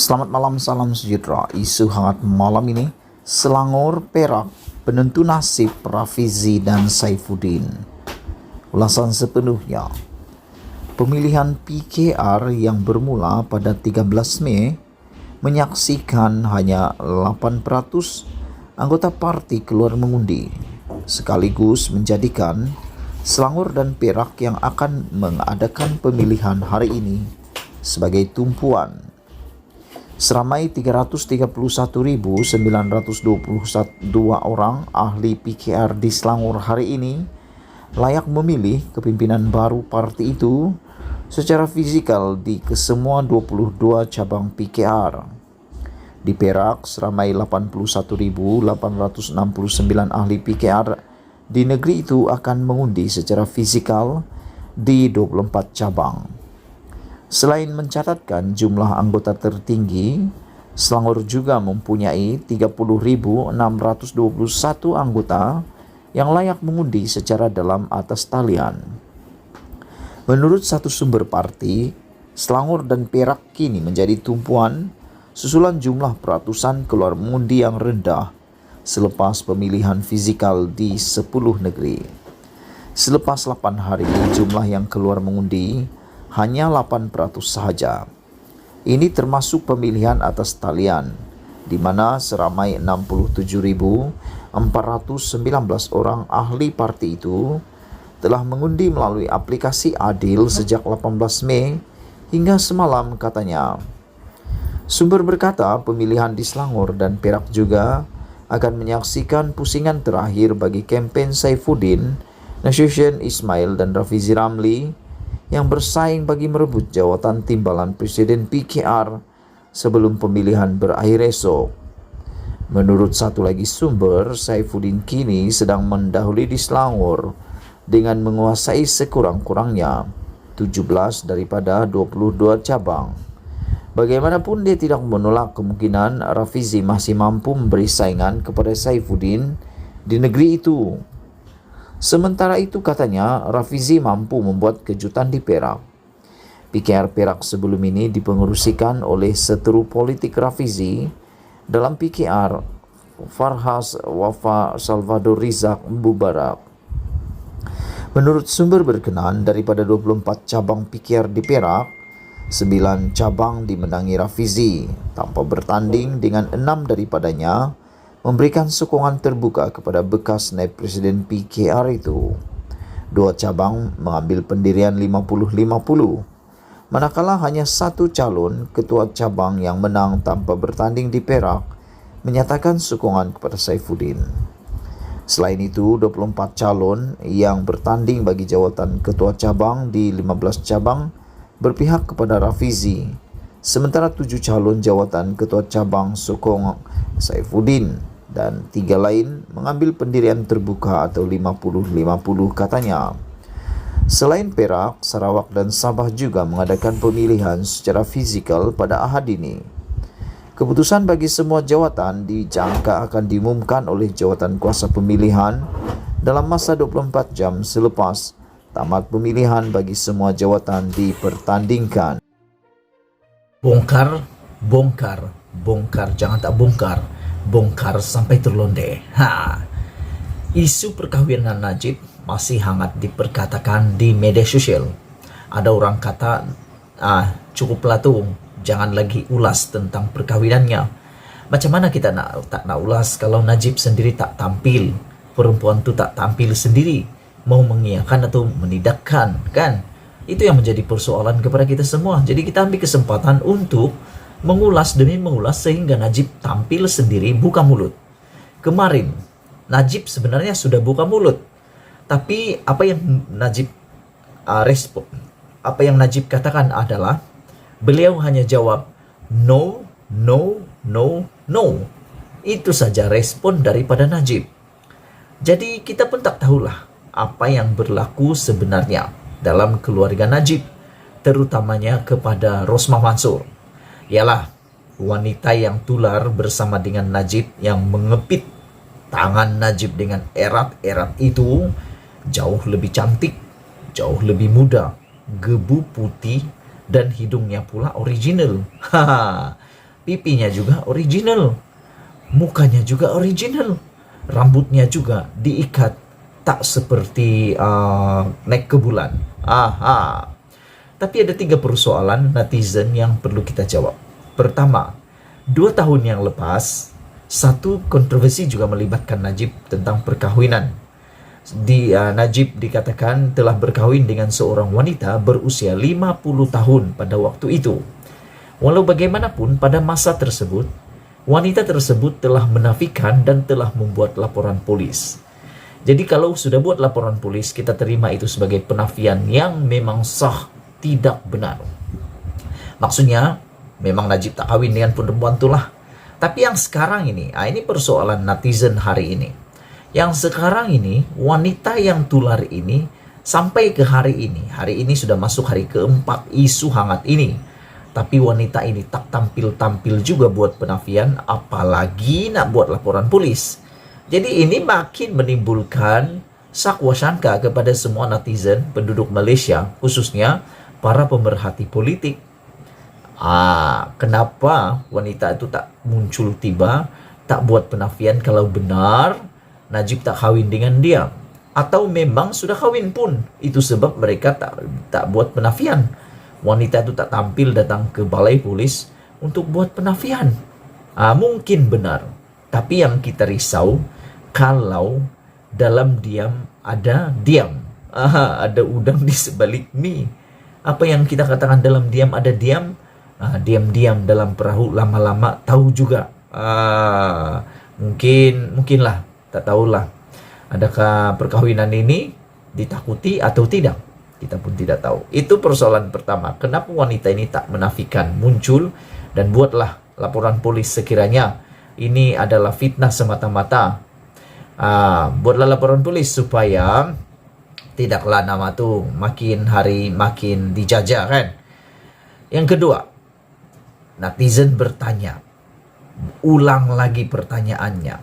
Selamat malam, salam sejahtera. Isu hangat malam ini, Selangor Perak, penentu nasib Rafizi dan Saifuddin. Ulasan sepenuhnya. Pemilihan PKR yang bermula pada 13 Mei menyaksikan hanya 8% anggota parti keluar mengundi, sekaligus menjadikan Selangor dan Perak yang akan mengadakan pemilihan hari ini sebagai tumpuan. Seramai 331.922 orang ahli PKR di Selangor hari ini layak memilih kepimpinan baru parti itu secara fisikal di kesemua 22 cabang PKR. Di Perak, seramai 81.869 ahli PKR di negeri itu akan mengundi secara fisikal di 24 cabang. Selain mencatatkan jumlah anggota tertinggi, Selangor juga mempunyai 30.621 anggota yang layak mengundi secara dalam atas talian. Menurut satu sumber parti, Selangor dan Perak kini menjadi tumpuan susulan jumlah peratusan keluar mengundi yang rendah selepas pemilihan fizikal di 10 negeri. Selepas 8 hari, jumlah yang keluar mengundi hanya 8% sahaja. Ini termasuk pemilihan atas talian, di mana seramai 67.419 orang ahli parti itu telah mengundi melalui aplikasi Adil sejak 18 Mei hingga semalam katanya. Sumber berkata pemilihan di Selangor dan Perak juga akan menyaksikan pusingan terakhir bagi kempen Saifuddin, Nasution Ismail dan Rafizi Ramli yang bersaing bagi merebut jawatan timbalan Presiden PKR sebelum pemilihan berakhir esok. Menurut satu lagi sumber, Saifuddin kini sedang mendahului di Selangor dengan menguasai sekurang-kurangnya 17 daripada 22 cabang. Bagaimanapun dia tidak menolak kemungkinan Rafizi masih mampu memberi saingan kepada Saifuddin di negeri itu. Sementara itu katanya Rafizi mampu membuat kejutan di Perak. PKR Perak sebelum ini dipengerusikan oleh seteru politik Rafizi dalam PKR Farhas Wafa Salvador Rizak Mubarak. Menurut sumber berkenan, daripada 24 cabang PKR di Perak, 9 cabang dimenangi Rafizi tanpa bertanding, dengan 6 daripadanya memberikan sokongan terbuka kepada bekas naib presiden PKR itu. 2 cabang mengambil pendirian 50-50, manakala hanya 1 calon ketua cabang yang menang tanpa bertanding di Perak menyatakan sokongan kepada Saifuddin. Selain itu, 24 calon yang bertanding bagi jawatan ketua cabang di 15 cabang berpihak kepada Rafizi, sementara 7 calon jawatan ketua cabang sokong Saifuddin dan 3 lain mengambil pendirian terbuka atau 50-50 katanya. Selain Perak, Sarawak dan Sabah juga mengadakan pemilihan secara fizikal pada Ahad ini. Keputusan bagi semua jawatan dijangka akan diumumkan oleh jawatan kuasa pemilihan dalam masa 24 jam selepas tamat pemilihan bagi semua jawatan dipertandingkan. Bongkar, bongkar, bongkar, jangan tak bongkar. Bongkar sampai terlonde. Isu perkawinan Najib masih hangat diperkatakan di media sosial. Ada orang kata, cukuplah tuh, jangan lagi ulas tentang perkawinannya. Macam mana kita tak nak ulas kalau Najib sendiri tak tampil, perempuan tu tak tampil sendiri, mau mengiyakan atau menidakkan, kan? Itu yang menjadi persoalan kepada kita semua. Jadi kita ambil kesempatan untuk mengulas demi mengulas sehingga Najib tampil sendiri buka mulut. Kemarin Najib sebenarnya sudah buka mulut, tapi apa yang Najib respon, apa yang Najib katakan adalah beliau hanya jawab no, no, no, no. Itu saja respon daripada Najib. Jadi kita pun tak tahulah apa yang berlaku sebenarnya dalam keluarga Najib, terutamanya kepada Rosmah Mansur. Ialah wanita yang tular bersama dengan Najib, yang mengepit tangan Najib dengan erat-erat itu jauh lebih cantik, jauh lebih muda, gebu putih, dan hidungnya pula original. pipinya juga original, mukanya juga original, rambutnya juga diikat tak seperti naik ke bulan. Tapi ada 3 persoalan netizen yang perlu kita jawab. Pertama, 2 tahun yang lepas, satu kontroversi juga melibatkan Najib tentang perkawinan. Najib dikatakan telah berkahwin dengan seorang wanita berusia 50 tahun pada waktu itu. Walau bagaimanapun, pada masa tersebut, wanita tersebut telah menafikan dan telah membuat laporan polis. Jadi kalau sudah buat laporan polis, kita terima itu sebagai penafian yang memang sah, tidak benar. Maksudnya, memang Najib tak kawin dengan perempuan itulah. Tapi yang sekarang ini persoalan netizen hari ini. Yang sekarang ini, wanita yang tular ini, sampai ke hari ini sudah masuk hari keempat isu hangat ini. Tapi wanita ini tak tampil-tampil juga buat penafian, apalagi nak buat laporan polis. Jadi ini makin menimbulkan sakwa sangka kepada semua netizen penduduk Malaysia, khususnya para pemerhati politik. Kenapa wanita itu tak muncul tiba, tak buat penafian kalau benar Najib tak kawin dengan dia? Atau memang sudah kawin pun, itu sebab mereka tak buat penafian. Wanita itu tak tampil datang ke balai polis untuk buat penafian. Mungkin benar. Tapi yang kita risau, kalau dalam diam ada diam. Ada udang di sebalik mie. Apa yang kita katakan dalam diam ada diam? Diam-diam dalam perahu lama-lama tahu juga. Mungkinlah, tak tahulah. Adakah perkawinan ini ditakuti atau tidak? Kita pun tidak tahu. Itu persoalan pertama. Kenapa wanita ini tak menafikan, muncul dan buatlah laporan polis sekiranya ini adalah fitnah semata-mata. Buatlah laporan polis supaya tidaklah nama tu makin hari makin dijajah kan. Yang kedua, netizen bertanya, ulang lagi pertanyaannya.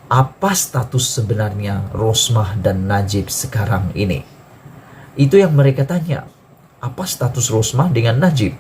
Apa status sebenarnya Rosmah dan Najib sekarang ini? Itu yang mereka tanya. Apa status Rosmah dengan Najib?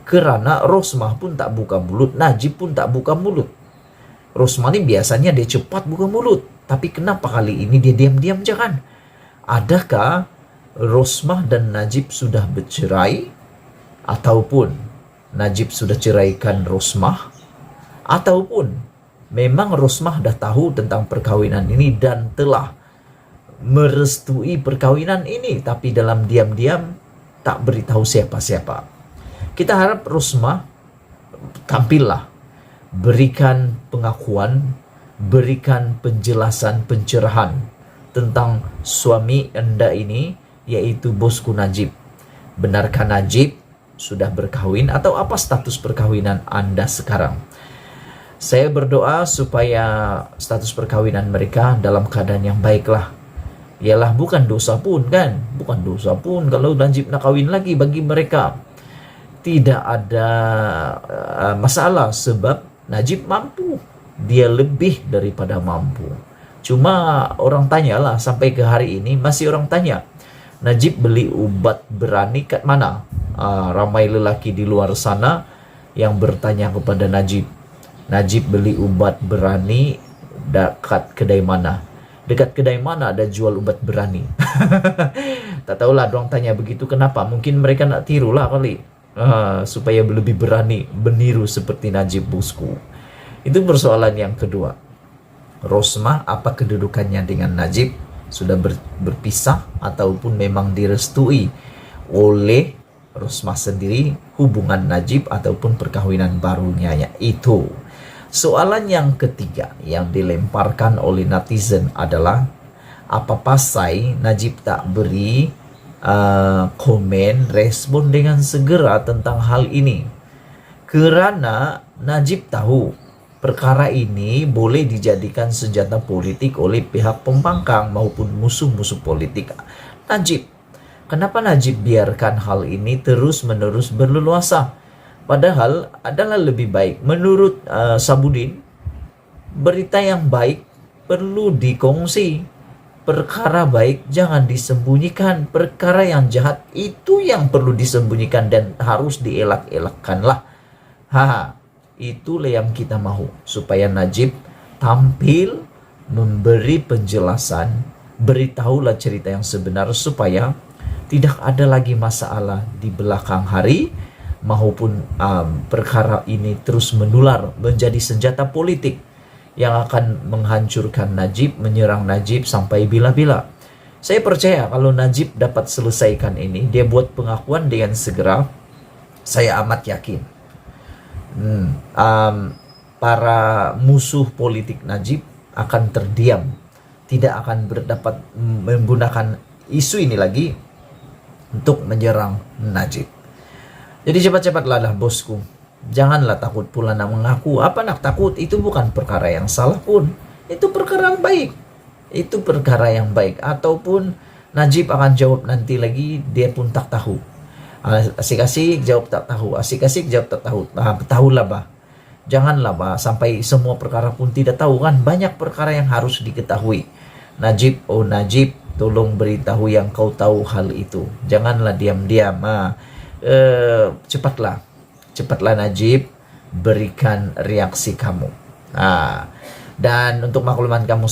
Kerana Rosmah pun tak buka mulut, Najib pun tak buka mulut. Rosmah ni biasanya dia cepat buka mulut. Tapi kenapa kali ini dia diam-diam je kan? Adakah Rosmah dan Najib sudah bercerai? Ataupun Najib sudah ceraikan Rosmah? Ataupun memang Rosmah dah tahu tentang perkawinan ini dan telah merestui perkawinan ini, tapi dalam diam-diam tak beritahu siapa-siapa. Kita harap Rosmah tampillah, berikan pengakuan, berikan penjelasan, pencerahan tentang suami anda ini, yaitu bosku Najib. Benarkah Najib sudah berkahwin atau apa status perkawinan anda sekarang? Saya berdoa supaya status perkawinan mereka dalam keadaan yang baiklah. Ialah bukan dosa pun kan? Bukan dosa pun kalau Najib nak kahwin lagi bagi mereka. Tidak ada masalah sebab Najib mampu. Dia lebih daripada mampu. Cuma orang tanyalah sampai ke hari ini masih orang tanya. Najib beli ubat berani kat mana? Ramai lelaki di luar sana yang bertanya kepada Najib. Najib beli ubat berani dekat kedai mana? Dekat kedai mana ada jual ubat berani? Tak tahulah orang tanya begitu kenapa. Mungkin mereka nak tirulah kali. Supaya lebih berani meniru seperti Najib bosku. Itu persoalan yang kedua. Rosmah apa kedudukannya dengan Najib? Sudah berpisah ataupun memang direstui oleh Rosmah sendiri hubungan Najib ataupun perkahwinan barunya itu. Soalan yang ketiga yang dilemparkan oleh netizen adalah apa pasal Najib tak beri komen, respon dengan segera tentang hal ini? Kerana Najib tahu perkara ini boleh dijadikan senjata politik oleh pihak pembangkang maupun musuh-musuh politik Najib. Kenapa Najib biarkan hal ini terus-menerus berleluasa? Padahal adalah lebih baik menurut Sabudin, berita yang baik perlu dikongsi. Perkara baik jangan disembunyikan. Perkara yang jahat itu yang perlu disembunyikan dan harus dielak-elakkanlah. Itulah yang kita mau, supaya Najib tampil memberi penjelasan, beritahulah cerita yang sebenar, supaya tidak ada lagi masalah di belakang hari, maupun perkara ini terus menular menjadi senjata politik yang akan menghancurkan Najib, menyerang Najib sampai bila-bila. Saya percaya kalau Najib dapat selesaikan ini, dia buat pengakuan dengan segera, saya amat yakin para musuh politik Najib akan terdiam, tidak akan dapat menggunakan isu ini lagi untuk menyerang Najib. Jadi cepat-cepatlah lah bosku, janganlah takut pula nak mengaku. Apa nak takut? Itu bukan perkara yang salah pun, itu perkara yang baik, itu perkara yang baik. Ataupun Najib akan jawab nanti lagi, dia pun tak tahu. Asik-asik jawab tak tahu, asik-asik jawab tak tahu. Tahulah bah, janganlah bah sampai semua perkara pun tidak tahu kan. Banyak perkara yang harus diketahui. Najib, oh Najib, tolong beritahu yang kau tahu hal itu, janganlah diam-diam. Cepatlah Najib, berikan reaksi kamu. Dan untuk makluman kamu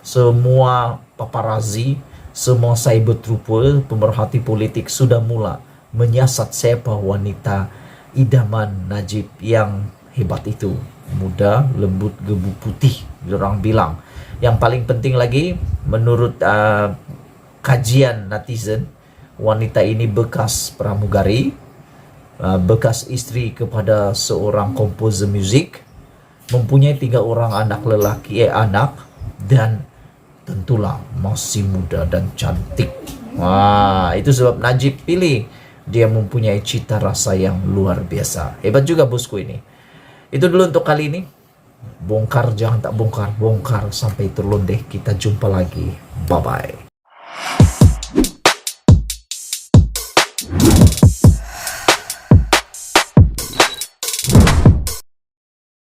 semua paparazzi, semua cyber trooper, pemerhati politik sudah mula menyiasat siapa wanita idaman Najib yang hebat itu. Muda, lembut, gebu putih, orang bilang. Yang paling penting lagi, menurut kajian netizen, wanita ini bekas pramugari, bekas istri kepada seorang komposer musik, mempunyai 3 orang anak lelaki, dan tentulah masih muda dan cantik. Itu sebab Najib pilih. Dia mempunyai cita rasa yang luar biasa. Hebat juga bosku ini. Itu dulu untuk kali ini. Bongkar jangan tak bongkar, bongkar sampai terlondeh. Kita jumpa lagi. Bye-bye.